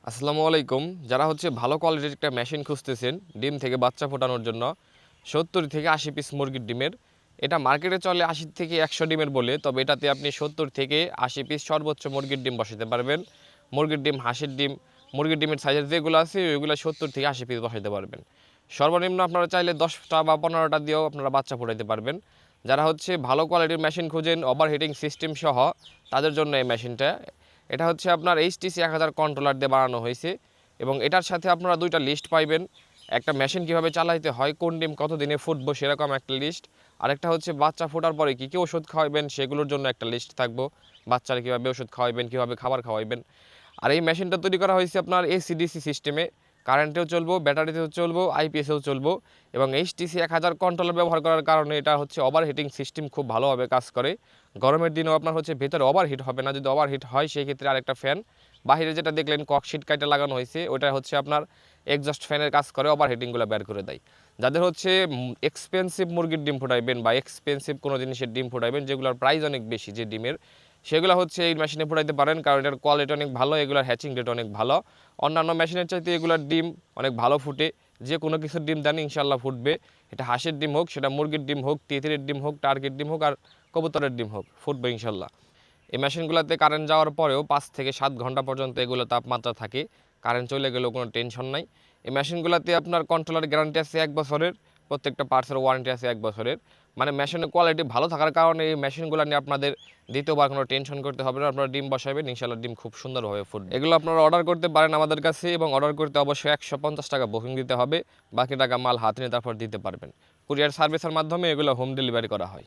আসসালামু আলাইকুম। যারা ভালো কোয়ালিটির একটা মেশিন খুঁজতেছেন ডিম থেকে বাচ্চা ফোটানোর জন্য ৭০ থেকে ৮০ পিস মুরগির ডিমের, এটা মার্কেটে চলে ৮০ থেকে ১০০ ডিমের বলে, তবে এটাতে আপনি ৭০ থেকে ৮০ পিস সর্বোচ্চ মুরগির ডিম বসাতে পারবেন। মুরগির ডিম, হাঁসের ডিম, মুরগির ডিমের সাইজের যেগুলো আছে ওইগুলো ৭০ থেকে ৮০ পিস বসাতে পারবেন। সর্বনিম্ন আপনারা চাইলে 10টা বা 15টা দিয়েও আপনারা বাচ্চা ফোটাতে পারবেন। যারা ভালো কোয়ালিটির মেশিন খুঁজেন ওভারহিটিং সিস্টেম সহ, তাদের জন্য এই মেশিনটা। এটা আপনার HTC 1000 কন্ট্রোলার দিয়ে বানানো হয়েছে এবং এটার সাথে আপনারা দুইটা লিস্ট পাইবেন। একটা মেশিন কিভাবে চালাইতে হয়, কোন ডিম কত দিনে ফুটবো সেরকম একটা লিস্ট, আরেকটা বাচ্চা ফোটার পরে কী কী ওষুধ খাওয়াবেন সেগুলোর জন্য একটা লিস্ট থাকবো। বাচ্চারা কীভাবে ওষুধ খাওয়াবেন, কীভাবে খাবার খাওয়াবেন। আর এই মেশিনটা তৈরি করা হয়েছে আপনার AC/DC সিস্টেমে, কারেন্টেও চলবো, ব্যাটারিতেও চলবো, IPSেও চলবো এবং HTC 1000 কন্ট্রোলার ব্যবহার করার কারণে এটা ওভারহিটিং সিস্টেম খুব ভালোভাবে কাজ করে। গরমের দিনেও আপনার ভেতরে ওভারহিট হবে না। যদি ওভারহিট হয় সেই ক্ষেত্রে আরেকটা ফ্যান বাহিরে যেটা দেখলেন ককশিট কাইটা লাগানো হয়েছে, ওটা আপনার এক্সস্ট ফ্যানের কাজ করে, ওভারহিটিংগুলো বের করে দেয়। যাদের এক্সপেন্সিভ মুরগির ডিম ফোটাইবেন বা এক্সপেন্সিভ কোনো জিনিসের ডিম ফোটাইবেন যেগুলোর প্রাইস অনেক বেশি যে ডিমের, সেগুলো এই মেশিনে ফোটাইতে পারেন, কারণ এটার কোয়ালিটি অনেক ভালো, এগুলোর হ্যাচিং রেট অনেক ভালো। অন্যান্য মেশিনের চাইতে এগুলোর ডিম অনেক ভালো ফুটে। যে কোনো কিছুর ডিম দেন ইনশাল্লাহ ফুটবে। এটা হাঁসের ডিম হোক, সেটা মুরগির ডিম হোক, তিতিরের ডিম হোক, টার্গের ডিম হোক আর কবুতরের ডিম হোক, ফুটবে ইনশাল্লাহ। এই মেশিনগুলোতে কারেন্ট যাওয়ার পরেও 5 থেকে 7 ঘন্টা পর্যন্ত এগুলো তাপমাত্রা থাকে। কারেন্ট চলে গেলেও কোনো টেনশন নাই। এই মেশিনগুলোতে আপনার কন্ট্রোলার গ্যারান্টি আছে 1 বছরের, প্রত্যেকটা পার্টসের ওয়ারেন্টি আছে 1 বছরের। মানে মেশিনের কোয়ালিটি ভালো থাকার কারণে এই মেশিনগুলো নিয়ে আপনাদের দ্বিতীয়বার কোনো টেনশন করতে হবে না। আপনারা ডিম বসাবেন, ইনশাল্লাহ ডিম খুব সুন্দরভাবে ফুটবে। এগুলো আপনারা অর্ডার করতে পারেন আমাদের কাছে এবং অর্ডার করতে অবশ্যই 150 টাকা বুকিং দিতে হবে। বাকি টাকা মাল হাতে নিয়ে তারপর দিতে পারবেন। কুরিয়ার সার্ভিসের মাধ্যমে এগুলো হোম ডেলিভারি করা হয়।